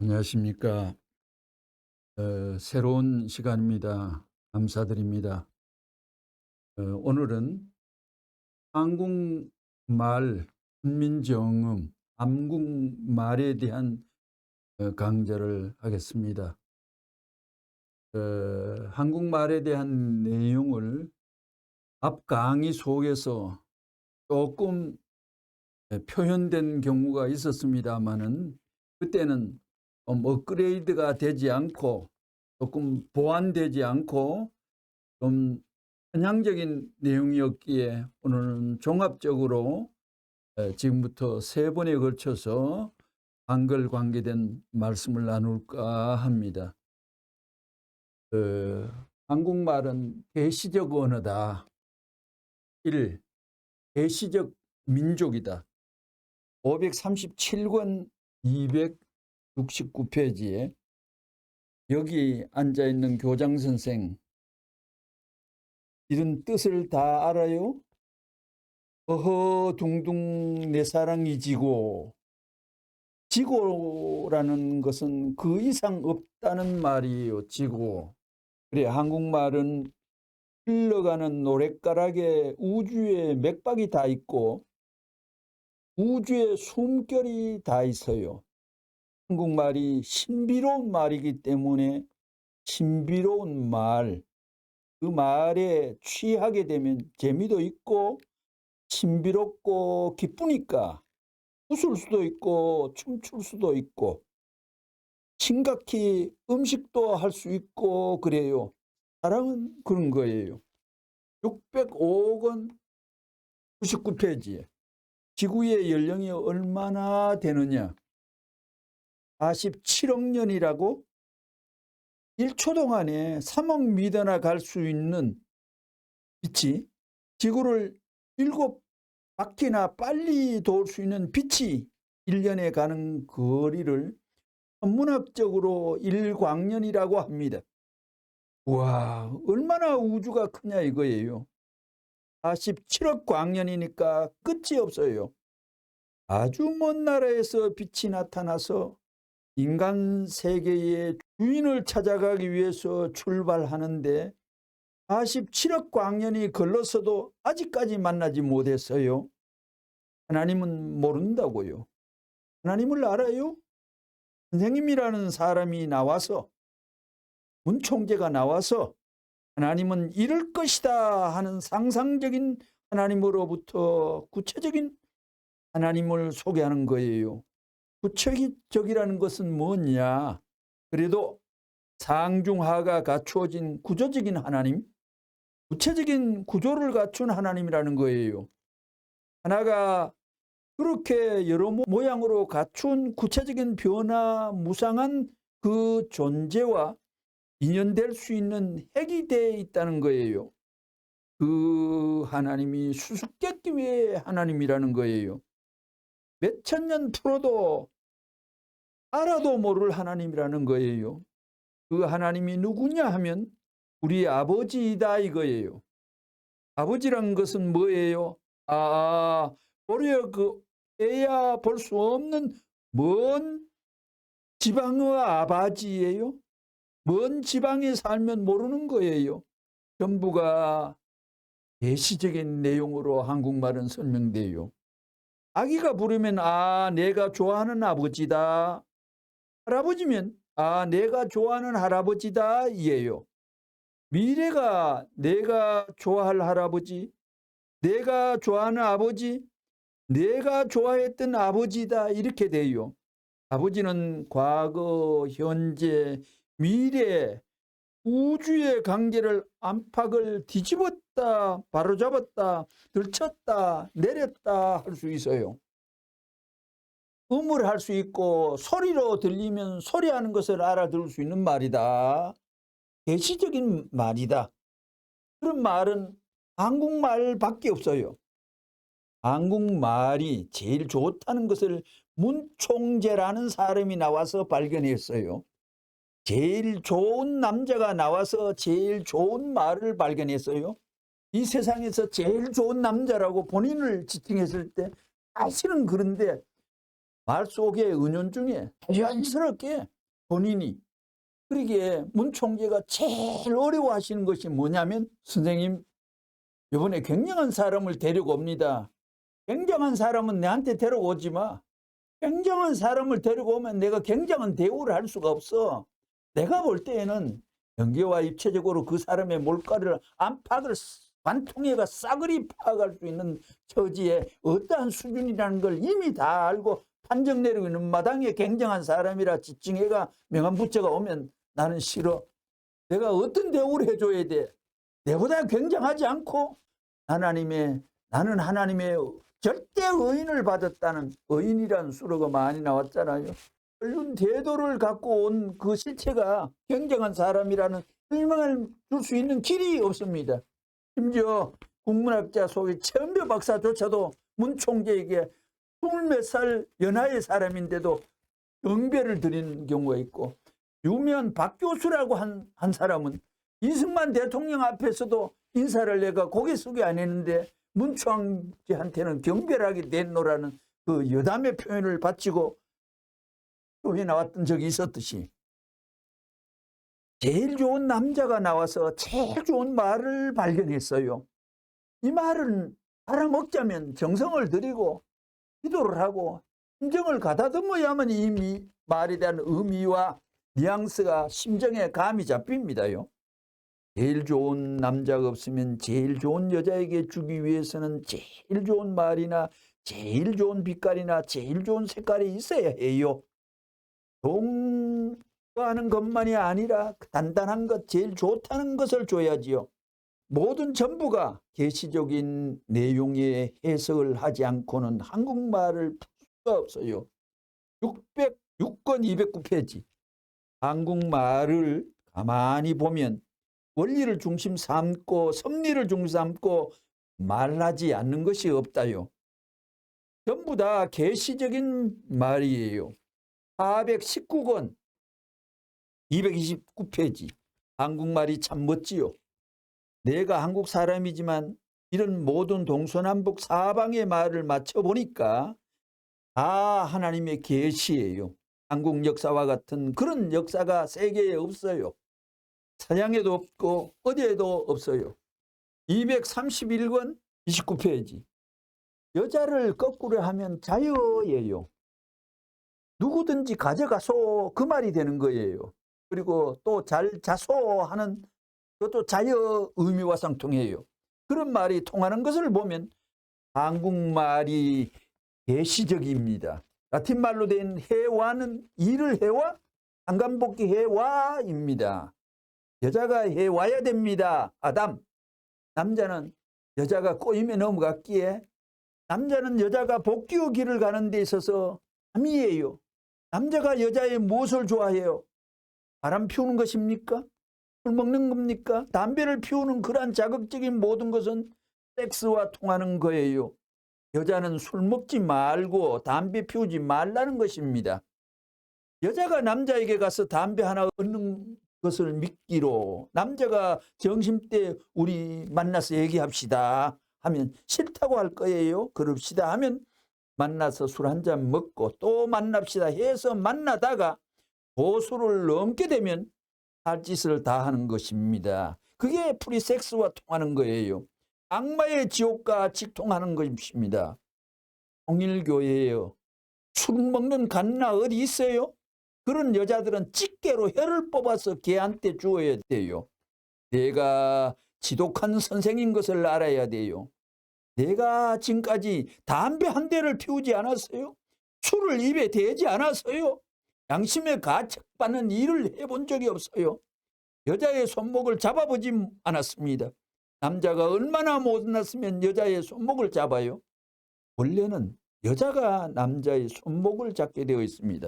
안녕하십니까. 새로운 시간입니다. 감사드립니다. 오늘은 한국말, 훈민정음, 한국말에 대한 강좌를 하겠습니다. 한국말에 대한 내용을 앞 강의 속에서 조금 표현된 경우가 있었습니다마는 그때는 좀 업그레이드가 되지 않고 조금 보완되지 않고 좀 편향적인 내용이었기에 오늘은 종합적으로 지금부터 세 번에 걸쳐서 한글 관계된 말씀을 나눌까 합니다. 한국말은 계시적 언어다. 1. 계시적 민족이다. 537권 269페이지에 여기 앉아있는 교장선생, 이런 뜻을 다 알아요? 어허 둥둥 내 사랑이 지고. 지고라는 것은 그 이상 없다는 말이에요. 지고. 그래, 한국말은 흘러가는 노랫가락에 우주의 맥박이 다 있고 우주의 숨결이 다 있어요. 한국말이 신비로운 말이기 때문에 신비로운 말, 그 말에 취하게 되면 재미도 있고 신비롭고 기쁘니까 웃을 수도 있고 춤출 수도 있고 심각히 음식도 할 수 있고 그래요. 사랑은 그런 거예요. 605권 99페이지에 지구의 연령이 얼마나 되느냐? 47억 년이라고? 1초 동안에 3억 미터나 갈 수 있는 빛이, 지구를 7바퀴나 빨리 돌 수 있는 빛이 1년에 가는 거리를 천문학적으로 1광년이라고 합니다. 와, 얼마나 우주가 크냐 이거예요. 47억 광년이니까 끝이 없어요. 아주 먼 나라에서 빛이 나타나서 인간 세계의 주인을 찾아가기 위해서 출발하는데 47억 광년이 걸러서도 아직까지 만나지 못했어요. 하나님은 모른다고요. 하나님을 알아요? 선생님이라는 사람이 나와서, 문총재가 나와서 하나님은 이럴 것이다 하는 상상적인 하나님으로부터 구체적인 하나님을 소개하는 거예요. 구체적이라는 것은 뭐냐? 그래도 상중하가 갖추어진 구조적인 하나님, 구체적인 구조를 갖춘 하나님이라는 거예요. 하나가 그렇게 여러 모양으로 갖춘 구체적인 변화 무상한 그 존재와 인연될 수 있는 핵이 되어 있다는 거예요. 그 하나님이 수수께끼의 하나님이라는 거예요. 몇천 년 풀어도 알아도 모를 하나님이라는 거예요. 그 하나님이 누구냐 하면 우리 아버지이다 이거예요. 아버지란 것은 뭐예요? 보려 그 애야 볼 수 없는 먼 지방의 아버지예요. 먼 지방에 살면 모르는 거예요. 전부가 계시적인 내용으로 한국말은 설명돼요. 아기가 부르면 내가 좋아하는 아버지다. 할아버지면 내가 좋아하는 할아버지다 이에요. 미래가 내가 좋아할 할아버지, 내가 좋아하는 아버지, 내가 좋아했던 아버지다 이렇게 돼요. 아버지는 과거, 현재, 미래, 우주의 관계를 안팎을 뒤집었다, 바로잡았다, 들쳤다, 내렸다 할 수 있어요. 음을 할 수 있고 소리로 들리면 소리하는 것을 알아들을 수 있는 말이다. 계시적인 말이다. 그런 말은 한국말밖에 없어요. 한국말이 제일 좋다는 것을 문총재라는 사람이 나와서 발견했어요. 제일 좋은 남자가 나와서 제일 좋은 말을 발견했어요. 이 세상에서 제일 좋은 남자라고 본인을 지칭했을 때 사실은 그런데 말 속에 은연중에 자연스럽게 본인이 그러기에 문 총재가 제일 어려워하시는 것이 뭐냐면 선생님 이번에 굉장한 사람을 데리고 옵니다. 굉장한 사람은 내한테 데려오지 마. 굉장한 사람을 데리고 오면 내가 굉장한 대우를 할 수가 없어. 내가 볼 때에는 영계와 입체적으로 그 사람의 몰가를 안팎을 관통해가 싸그리 파악할 수 있는 처지에 어떠한 수준이라는 걸 이미 다 알고 판정 내리고 있는 마당에 굉장한 사람이라 지칭해가 명함 부처가 오면 나는 싫어. 내가 어떤 대우를 해줘야 돼. 내보다 굉장하지 않고 나는 하나님의 절대 의인을 받았다는 의인이라는 수로가 많이 나왔잖아요. 옳은 태도를 갖고 온 그 실체가 굉장한 사람이라는 설명을 줄 수 있는 길이 없습니다. 심지어 국문학자 속의 최은배 박사조차도 문 총재에게 20몇 살 연하의 사람인데도 경배를 드리는 경우가 있고 유명한 박 교수라고 한 사람은 이승만 대통령 앞에서도 인사를 내가 고개 숙여 안 했는데 문 총재한테는 경배를 하게 됐노라는 그 여담의 표현을 바치고 교회에 나왔던 적이 있었듯이 제일 좋은 남자가 나와서 제일 좋은 말을 발견했어요. 이 말은 알아먹자면 정성을 들이고 기도를 하고 심정을 가다듬어야만 이 말에 대한 의미와 뉘앙스가 심정에 감이 잡힙니다요. 제일 좋은 남자가 없으면 제일 좋은 여자에게 주기 위해서는 제일 좋은 말이나 제일 좋은 빛깔이나 제일 좋은 색깔이 있어야 해요. 좋아하는 것만이 아니라 단단한 것, 제일 좋다는 것을 줘야지요. 모든 전부가 계시적인 내용의 해석을 하지 않고는 한국말을 풀 수가 없어요. 606권 209페이지. 한국말을 가만히 보면 원리를 중심 삼고 섭리를 중심 삼고 말하지 않는 것이 없다요. 전부 다 계시적인 말이에요. 419권 229페이지. 한국말이 참 멋지요. 내가 한국 사람이지만 이런 모든 동서남북 사방의 말을 맞춰보니까 다 하나님의 계시예요. 한국 역사와 같은 그런 역사가 세계에 없어요. 서양에도 없고 어디에도 없어요. 231권 29페이지. 여자를 거꾸로 하면 자여예요. 누구든지 가져가소 그 말이 되는 거예요. 그리고 또 잘 자소 하는 그것도 자여 의미와 상통해요. 그런 말이 통하는 것을 보면 한국말이 계시적입니다. 라틴 말로 된 해와는 일을 해와 상관복귀 해와입니다. 여자가 해와야 됩니다. 아담. 남자는 여자가 꼬임에 넘어갔기에 남자는 여자가 복귀의 길을 가는 데 있어서 함이에요. 남자가 여자의 무엇을 좋아해요? 바람 피우는 것입니까? 술 먹는 겁니까? 담배를 피우는 그러한 자극적인 모든 것은 섹스와 통하는 거예요. 여자는 술 먹지 말고 담배 피우지 말라는 것입니다. 여자가 남자에게 가서 담배 하나 얻는 것을 믿기로 남자가 점심때 우리 만나서 얘기합시다 하면 싫다고 할 거예요. 그럽시다 하면 만나서 술 한잔 먹고 또 만납시다 해서 만나다가 도수를 넘게 되면 할 짓을 다 하는 것입니다. 그게 프리섹스와 통하는 거예요. 악마의 지옥과 직통하는 것입니다. 통일교회예요. 술 먹는 갓나 어디 있어요? 그런 여자들은 집게로 혀를 뽑아서 걔한테 주어야 돼요. 내가 지독한 선생인 것을 알아야 돼요. 내가 지금까지 담배 한 대를 피우지 않았어요? 술을 입에 대지 않았어요? 양심에 가책받는 일을 해본 적이 없어요. 여자의 손목을 잡아보지 않았습니다. 남자가 얼마나 못났으면 여자의 손목을 잡아요? 원래는 여자가 남자의 손목을 잡게 되어 있습니다.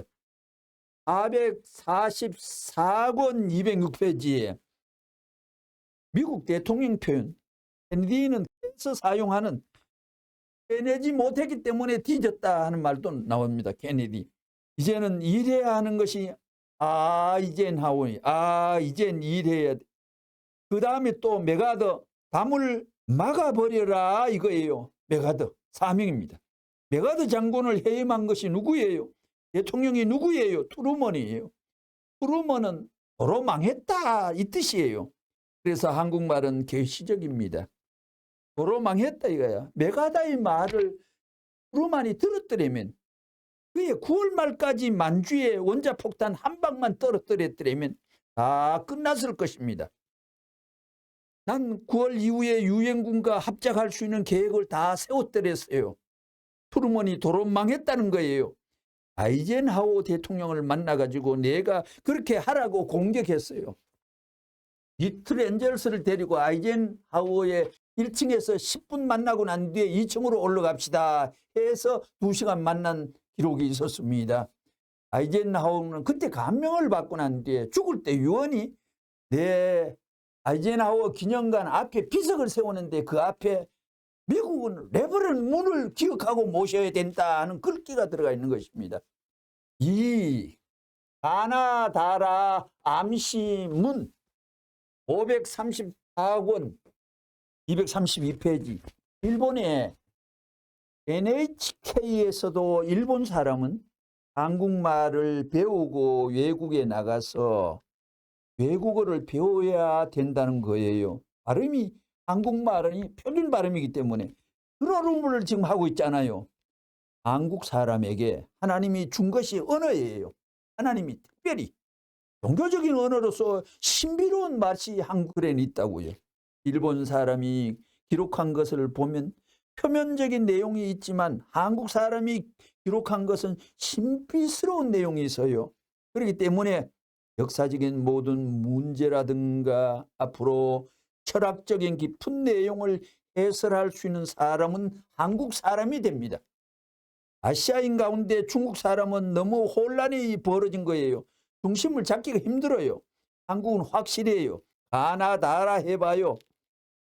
444권 206페이지에 미국 대통령 표현, 케네디는 서 사용하는 해내지 못했기 때문에 뒤졌다 하는 말도 나옵니다. 케네디. 이제는 일해야 하는 것이 이젠 하오니 이젠 일해야 돼. 그 다음에 또 메가더 담을 막아버려라 이거예요. 메가더 사명입니다. 메가더 장군을 해임한 것이 누구예요? 대통령이 누구예요? 트루먼이에요. 트루먼은 도로 망했다 이 뜻이에요. 그래서 한국말은 계시적입니다. 도로 망했다 이거야. 메가다의 말을 트루먼이 들었더라면, 그게 9월 말까지 만주에 원자폭탄 한 방만 떨어뜨렸더라면 다 끝났을 것입니다. 난 9월 이후에 유엔군과 합작할 수 있는 계획을 다 세웠더랬어요. 트루먼이 도로 망했다는 거예요. 아이젠하워 대통령을 만나가지고 내가 그렇게 하라고 공격했어요. 리틀 엔젤스를 데리고 아이젠하워의 1층에서 10분 만나고 난 뒤에 2층으로 올라갑시다 해서 2시간 만난 기록이 있었습니다. 아이젠하워는 그때 감명을 받고 난 뒤에 죽을 때 유언이, 내 아이젠하워 기념관 앞에 비석을 세우는데 그 앞에 미국은 레버런 문을 기억하고 모셔야 된다 하는 글귀가 들어가 있는 것입니다. 이 가나다라 암시문 534권 232페이지, 일본의 NHK에서도 일본 사람은 한국말을 배우고 외국에 나가서 외국어를 배워야 된다는 거예요. 발음이, 한국말이 표준 발음이기 때문에 드러룸을 지금 하고 있잖아요. 한국 사람에게 하나님이 준 것이 언어예요. 하나님이 특별히 종교적인 언어로서 신비로운 맛이 한글에는 있다고요. 일본 사람이 기록한 것을 보면 표면적인 내용이 있지만 한국 사람이 기록한 것은 신비스러운 내용이 있어요. 그렇기 때문에 역사적인 모든 문제라든가 앞으로 철학적인 깊은 내용을 해설할 수 있는 사람은 한국 사람이 됩니다. 아시아인 가운데 중국 사람은 너무 혼란이 벌어진 거예요. 중심을 잡기가 힘들어요. 한국은 확실해요. 가나다라 해봐요.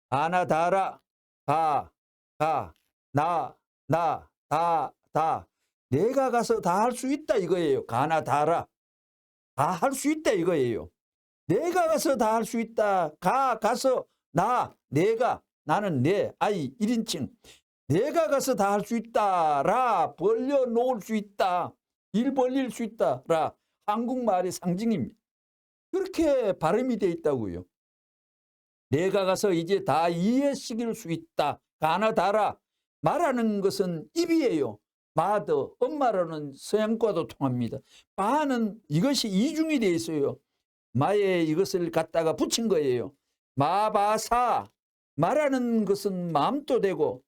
가나다라, 가, 나, 다. 내가 가서 다 할 수 있다 이거예요. 가나다라. 다 할 수 있다 이거예요. 내가 가서 다 할 수 있다. 가서, 내가, 나는 내, 아이 1인칭. 내가 가서 다 할 수 있다. 라, 벌려놓을 수 있다. 일 벌릴 수 있다. 라, 한국말의 상징입니다. 그렇게 발음이 되어 있다고요. 내가 가서 이제 다 이해시킬 수 있다. 가나다라. 말하는 것은 입이에요. 마더, 엄마라는 서양과도 통합니다. 바는 이것이 이중이 되어 있어요. 마에 이것을 갖다가 붙인 거예요. 마바사. 말하는 것은 마음도 되고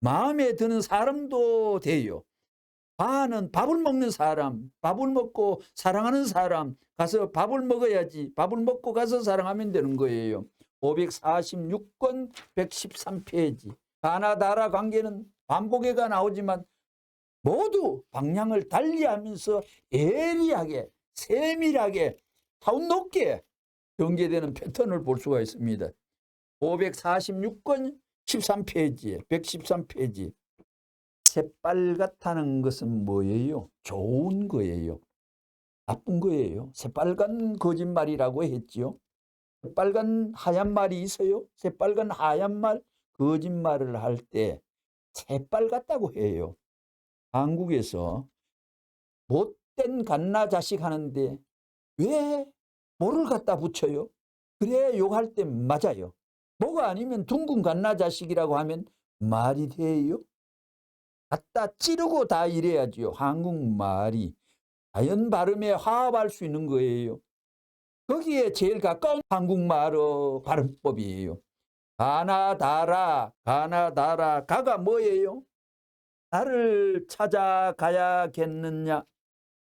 마음에 드는 사람도 돼요. 바는 밥을 먹는 사람, 밥을 먹고 사랑하는 사람, 가서 밥을 먹어야지, 밥을 먹고 가서 사랑하면 되는 거예요. 546권 113페이지. 가나다라 관계는 반복해가 나오지만 모두 방향을 달리하면서 예리하게, 세밀하게, 차원 높게 전개되는 패턴을 볼 수가 있습니다. 546권 13페이지에 113페이지. 새빨갛다는 것은 뭐예요? 좋은 거예요. 나쁜 거예요. 새빨간 거짓말이라고 했지요. 새빨간 하얀 말이 있어요. 새빨간 하얀 말, 거짓말을 할 때 새빨갛다고 해요. 한국에서 못된 갓나 자식 하는데 왜 뭐를 갖다 붙여요? 그래 욕할 때 맞아요. 뭐가 아니면 둥근 갓나 자식이라고 하면 말이 돼요? 갖다 찌르고 다 이래야지요. 한국말이 자연 발음에 화합할 수 있는 거예요. 거기에 제일 가까운 한국말의 발음법이에요. 가나다라, 가가 뭐예요? 나를 찾아가야겠느냐?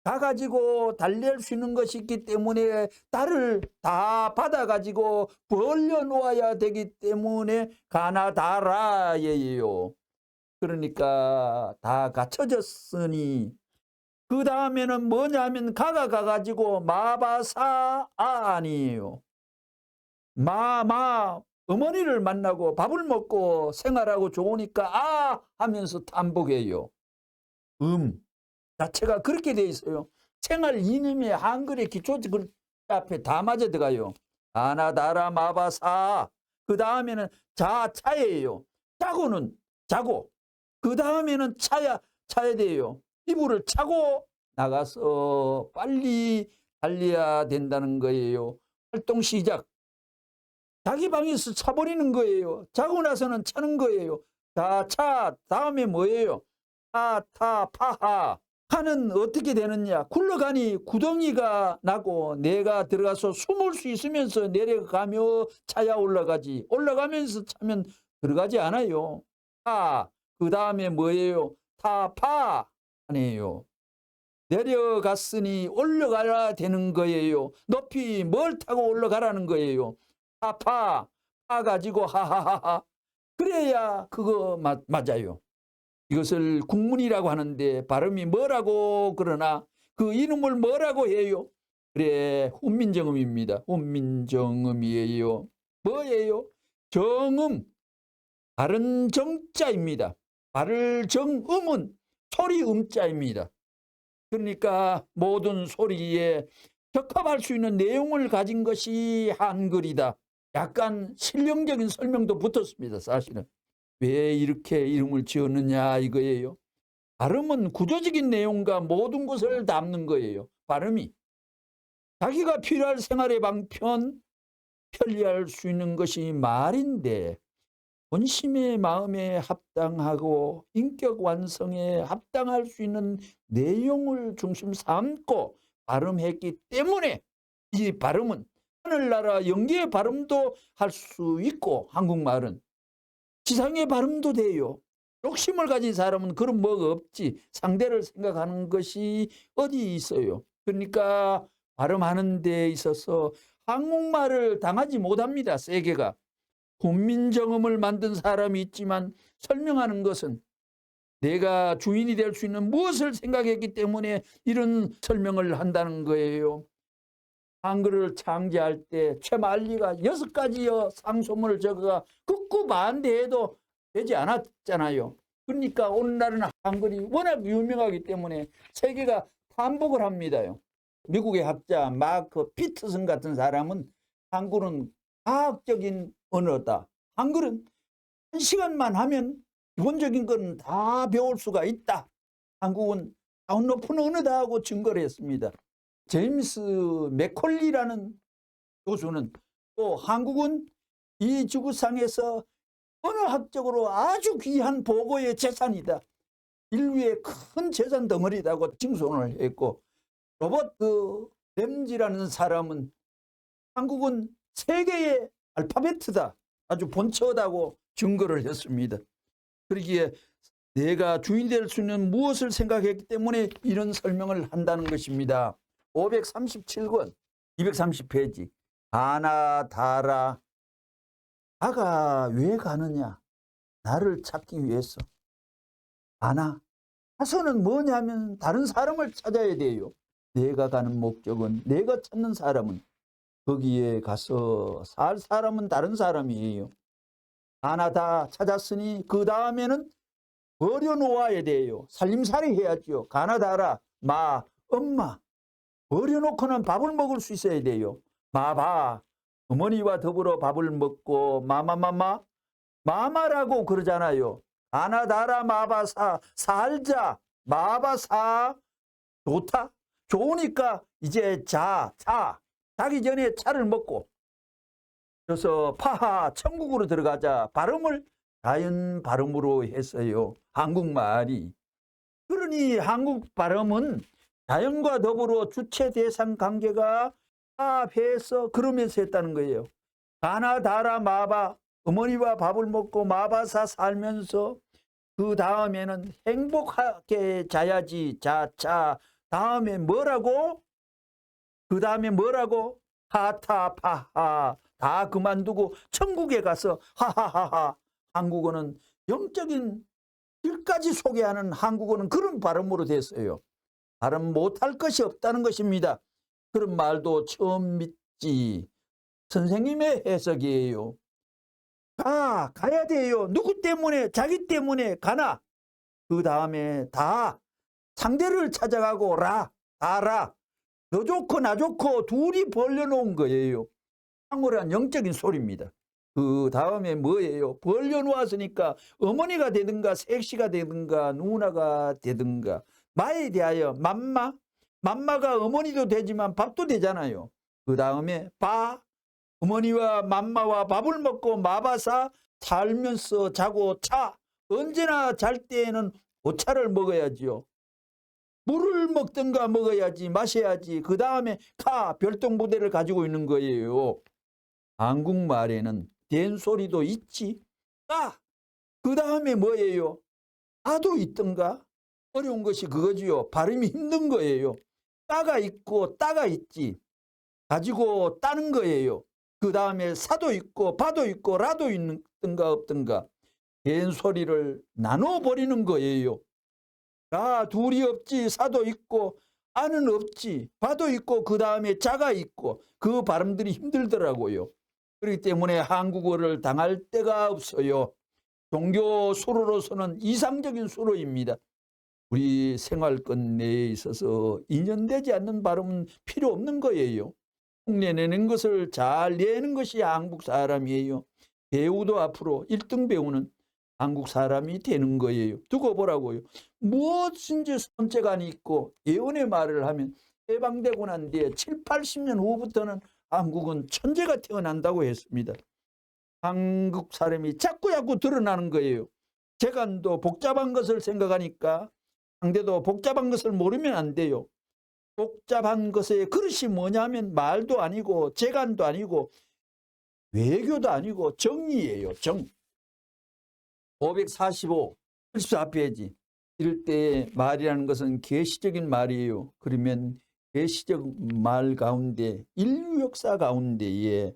가가지고 달랠 수 있는 것이 있기 때문에 나를 다 받아가지고 벌려놓아야 되기 때문에 가나다라예요. 그러니까 다 갖춰졌으니 그 다음에는 뭐냐면 가가지고 마바사 아니에요. 어머니를 만나고 밥을 먹고 생활하고 좋으니까 하면서 탐복해요. 자체가 그렇게 돼 있어요. 생활 이념의 한글의 기초 그 앞에 다 맞아 들어가요. 가나다라 마바사. 그 다음에는 차예요. 자고는 자고. 그 다음에는 차야 돼요. 이불을 차고 나가서 빨리 달려야 된다는 거예요. 활동 시작. 자기 방에서 차버리는 거예요. 자고 나서는 차는 거예요. 다 차. 다음에 뭐예요? 파하. 하는 어떻게 되느냐? 굴러가니 구덩이가 나고 내가 들어가서 숨을 수 있으면서 내려가며 차야 올라가지. 올라가면서 차면 들어가지 않아요. 그 다음에 뭐예요? 파 아니에요. 내려갔으니 올라가야 되는 거예요. 높이 뭘 타고 올라가라는 거예요. 파 가지고 하하하하. 그래야 그거 맞아요. 이것을 국문이라고 하는데 발음이 뭐라고 그러나 그 이름을 뭐라고 해요? 그래, 훈민정음입니다. 훈민정음이에요. 뭐예요? 정음. 바른 정자입니다. 바를 정음은 소리 음자입니다. 그러니까 모든 소리에 적합할 수 있는 내용을 가진 것이 한글이다. 약간 실용적인 설명도 붙었습니다. 사실은. 왜 이렇게 이름을 지었느냐 이거예요. 발음은 구조적인 내용과 모든 것을 담는 거예요. 발음이. 자기가 필요할 생활의 방편, 편리할 수 있는 것이 말인데 본심의 마음에 합당하고 인격 완성에 합당할 수 있는 내용을 중심 삼고 발음했기 때문에 이 발음은 하늘나라 영계의 발음도 할 수 있고 한국말은 지상의 발음도 돼요. 욕심을 가진 사람은 그런 뭐가 없지. 상대를 생각하는 것이 어디 있어요. 그러니까 발음하는 데 있어서 한국말을 당하지 못합니다. 세계가. 훈민정음을 만든 사람이 있지만 설명하는 것은 내가 주인이 될 수 있는 무엇을 생각했기 때문에 이런 설명을 한다는 거예요. 한글을 창제할 때 최만리가 6가지의 상소문을 적어가 극구 반대해도 되지 않았잖아요. 그러니까 오늘날은 한글이 워낙 유명하기 때문에 세계가 반복을 합니다요. 미국의 학자 마크 피터슨 같은 사람은 한글은 과학적인 언어다. 한글은 1시간만 하면 기본적인 건 다 배울 수가 있다. 한국은 아주 높은 언어다 하고 증거를 했습니다. 제임스 맥콜리라는 교수는 또 한국은 이 지구상에서 언어학적으로 아주 귀한 보고의 재산이다. 인류의 큰 재산 덩어리라고 칭송을 했고 로버트 램지라는 사람은 한국은 세계의 알파벳이다. 아주 본처다고 증거를 했습니다. 그러기에 내가 주인 될 수 있는 무엇을 생각했기 때문에 이런 설명을 한다는 것입니다. 537권 230페이지 가나다라. 가가 왜 가느냐? 나를 찾기 위해서. 가서는 뭐냐면 다른 사람을 찾아야 돼요. 내가 가는 목적은, 내가 찾는 사람은, 거기에 가서 살 사람은 다른 사람이에요. 가나다 찾았으니 그 다음에는 버려놓아야 돼요. 살림살이 해야죠. 가나다라. 엄마. 버려놓고는 밥을 먹을 수 있어야 돼요. 마바. 어머니와 더불어 밥을 먹고 마마라고 그러잖아요. 가나다라 마바사. 살자. 마바사. 좋다. 좋으니까 이제 자기 전에 차를 먹고 그래서 파하 천국으로 들어가자. 발음을 자연 발음으로 했어요. 한국말이. 그러니 한국 발음은 자연과 더불어 주체 대상 관계가 합해서 그러면서 했다는 거예요. 가나다라 마바. 어머니와 밥을 먹고 마바사 살면서 그 다음에는 행복하게 자야지. 자. 다음에 뭐라고? 그 다음에 뭐라고? 하타파하. 다 그만두고 천국에 가서 하하하하. 한국어는 영적인 길까지 소개하는 한국어는 그런 발음으로 됐어요. 발음 못할 것이 없다는 것입니다. 그런 말도 처음 믿지. 선생님의 해석이에요. 가야 돼요. 누구 때문에? 자기 때문에 가나. 그 다음에 다 상대를 찾아가고 다라. 너 좋고 나 좋고 둘이 벌려놓은 거예요. 한국어란 영적인 소리입니다. 그 다음에 뭐예요? 벌려놓았으니까 어머니가 되든가 색시가 되든가 누나가 되든가 마에 대하여 맘마 맘마가 어머니도 되지만 밥도 되잖아요. 그 다음에 바, 어머니와 맘마와 밥을 먹고 마바사, 살면서 자고 차, 언제나 잘 때에는 오차를 먹어야지요. 물을 먹든가 먹어야지, 마셔야지. 그 다음에 카, 별똥부대를 가지고 있는 거예요. 한국말에는 된소리도 있지. 까, 그 다음에 뭐예요? 아도 있던가? 어려운 것이 그거지요. 발음이 힘든 거예요. 따가 있고 따가 있지. 가지고 따는 거예요. 그 다음에 사도 있고 바도 있고 라도 있던가 없던가. 된소리를 나눠버리는 거예요. 라 둘이 없지, 사도 있고 아는 없지, 바도 있고 그 다음에 자가 있고, 그 발음들이 힘들더라고요. 그렇기 때문에 한국어를 당할 데가 없어요. 종교 수로로서는 이상적인 수로입니다. 우리 생활권 내에 있어서 인연되지 않는 발음은 필요 없는 거예요. 흉내내는 것을 잘 내는 것이 한국 사람이에요. 배우도 앞으로 1등 배우는 한국 사람이 되는 거예요. 두고 보라고요. 무엇인지 손재간이 있고 예언의 말을 하면 해방되고 난 뒤에 7, 80년 후부터는 한국은 천재가 태어난다고 했습니다. 한국 사람이 자꾸 드러나는 거예요. 재간도 복잡한 것을 생각하니까 상대도 복잡한 것을 모르면 안 돼요. 복잡한 것의 그릇이 뭐냐면 말도 아니고 재간도 아니고 외교도 아니고 정의예요. 정. 545, 74페이지. 이럴 때 말이라는 것은 계시적인 말이에요. 그러면 계시적 말 가운데 인류 역사 가운데에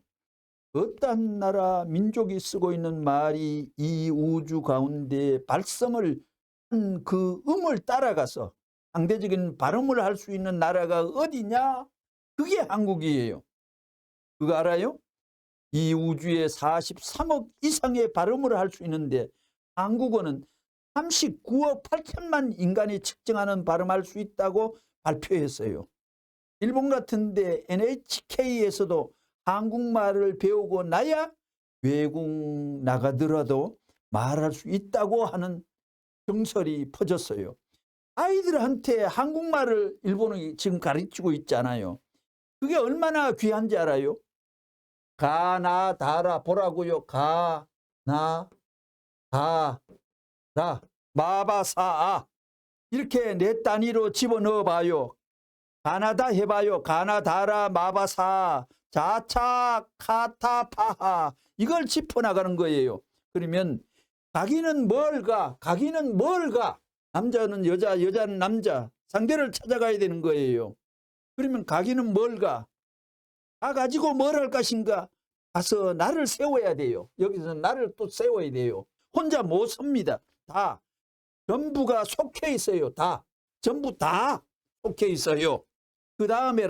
어떤 나라 민족이 쓰고 있는 말이 이 우주 가운데 발성을 한 그 음을 따라가서 상대적인 발음을 할 수 있는 나라가 어디냐? 그게 한국이에요. 그거 알아요? 이 우주에 43억 이상의 발음을 할 수 있는데 한국어는 39억 8천만 인간이 측정하는 발음할 수 있다고 발표했어요. 일본 같은데 NHK에서도 한국말을 배우고 나야 외국 나가더라도 말할 수 있다고 하는 정설이 퍼졌어요. 아이들한테 한국말을 일본이 지금 가르치고 있잖아요. 그게 얼마나 귀한지 알아요? 가나 다라 보라고요. 가나 다라 마바사아 이렇게 네 단위로 집어넣어 봐요. 가나다 해봐요. 가나다라 마바사 자차 카타파하 이걸 짚어나가는 거예요. 그러면 가기는 뭘 가? 가기는 뭘 가? 남자는 여자, 여자는 남자 상대를 찾아가야 되는 거예요. 그러면 가기는 뭘 가? 가가지고 뭘 할 것인가? 가서 나를 세워야 돼요. 여기서 나를 또 세워야 돼요. 혼자 못 섭니다. 다 전부가 속해 있어요. 다 전부 다 속해 있어요. 그 다음에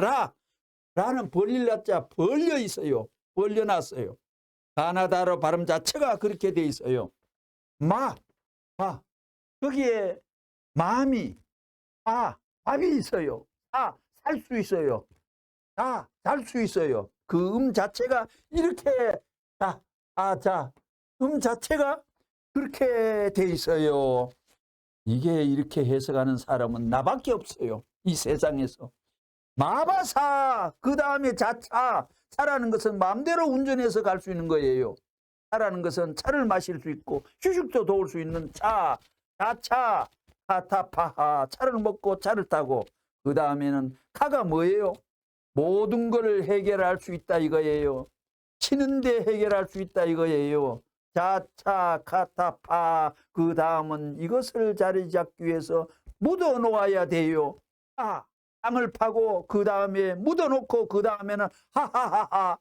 라는 벌릴라자 벌려 있어요. 벌려놨어요. 가나다로 발음 자체가 그렇게 돼 있어요. 거기에 마음이 밥이 있어요. 살 수 있어요. 잘 수 있어요. 그 자체가 이렇게 자체가 그렇게 돼 있어요. 이게 이렇게 해석하는 사람은 나밖에 없어요. 이 세상에서. 마바사 그 다음에 자차 차라는 것은 마음대로 운전해서 갈 수 있는 거예요. 차라는 것은 차를 마실 수 있고 휴식도 도울 수 있는 자차 타타파하 차를 먹고 차를 타고 그 다음에는 카가 뭐예요? 모든 것을 해결할 수 있다 이거예요. 치는데 해결할 수 있다 이거예요. 자차 카타파 그 다음은 이것을 자리 잡기 위해서 묻어 놓아야 돼요. 땅을 파고 그 다음에 묻어 놓고 그 다음에는 하하하하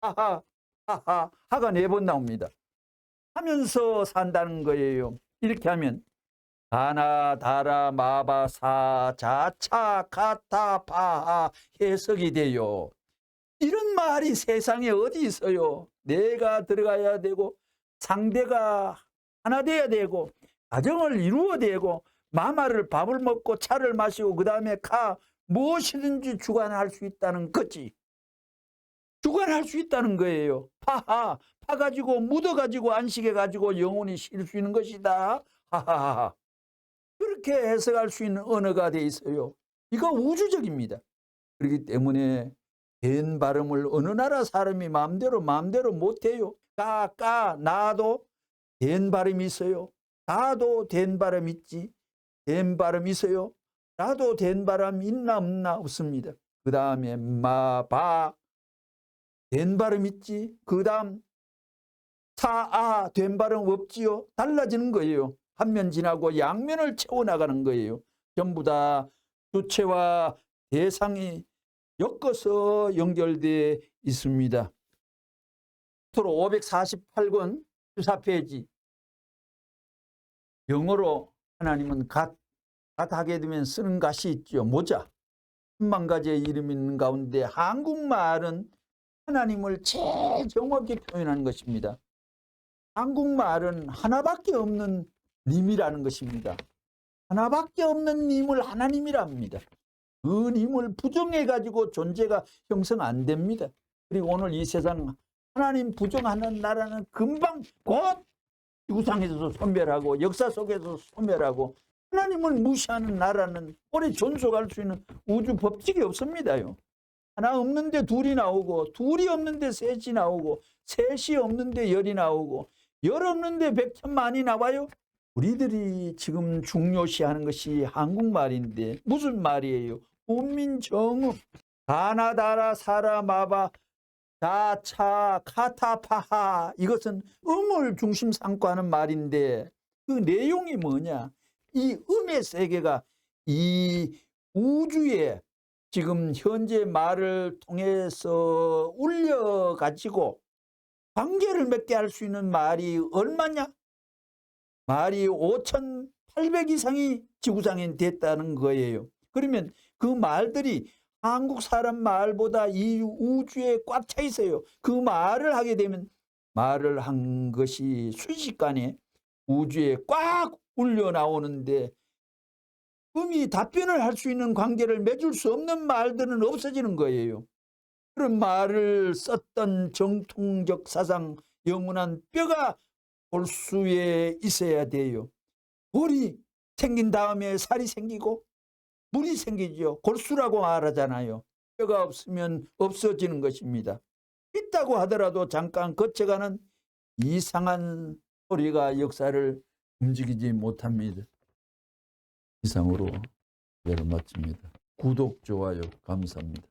하가 4번 나옵니다. 하면서 산다는 거예요. 이렇게 하면 가나다라 마바사 자차 카타파하 해석이 돼요. 이런 말이 세상에 어디 있어요? 내가 들어가야 되고 상대가 하나 돼야 되고 가정을 이루어야 되고 마마를 밥을 먹고 차를 마시고 그 다음에 무엇이든지 주관할 수 있다는 거지. 주관할 수 있다는 거예요. 파가지고 묻어가지고 안식해가지고 영혼이 쉴 수 있는 것이다. 하하하. 이렇게 해석할 수 있는 언어가 돼 있어요. 이거 우주적입니다. 그렇기 때문에 된 발음을 어느 나라 사람이 마음대로 못해요. 나도 된 발음이 있어요. 나도 된 발음 있지. 된 발음 있어요. 나도 된 발음 있나 없나 없습니다. 그 다음에 된 발음 있지. 그 다음 된 발음 없지요. 달라지는 거예요. 한 면 지나고 양면을 채워나가는 거예요. 전부 다 주체와 대상이 엮어서 연결되어 있습니다. 548권 14페이지. 영어로 하나님은 하게 되면 쓰는 것이 있죠. 모자. 10,000가지의 이름이 있는 가운데 한국말은 하나님을 제일 정확히 표현하는 것입니다. 한국말은 하나밖에 없는 님이라는 것입니다. 하나밖에 없는 님을 하나님이라 합니다. 그 님을 부정해가지고 존재가 형성 안 됩니다. 그리고 오늘 이 세상 하나님 부정하는 나라는 금방 곧 지구상에서도 소멸하고 역사 속에서 소멸하고 하나님을 무시하는 나라는 오래 존속할 수 있는 우주 법칙이 없습니다요. 하나 없는데 둘이 나오고 둘이 없는데 셋이 나오고 셋이 없는데 열이 나오고 열 없는데 백천만이 나와요. 우리들이 지금 중요시하는 것이 한국말인데 무슨 말이에요? 운민정음 가나다라 사라마바 자차 카타파하 이것은 음을 중심 삼고 하는 말인데 그 내용이 뭐냐? 이 음의 세계가 이 우주에 지금 현재 말을 통해서 울려가지고 관계를 맺게 할 수 있는 말이 얼마냐? 말이 5,800 이상이 지구상에 됐다는 거예요. 그러면 그 말들이 한국 사람 말보다 이 우주에 꽉 차 있어요. 그 말을 하게 되면 말을 한 것이 순식간에 우주에 꽉 울려 나오는데 음이 답변을 할 수 있는 관계를 맺을 수 없는 말들은 없어지는 거예요. 그런 말을 썼던 정통적 사상 영원한 뼈가 골수에 있어야 돼요. 돌이 생긴 다음에 살이 생기고 물이 생기죠. 골수라고 말하잖아요. 뼈가 없으면 없어지는 것입니다. 있다고 하더라도 잠깐 거쳐가는 이상한 소리가 역사를 움직이지 못합니다. 이상으로 예를 마칩니다. 구독, 좋아요 감사합니다.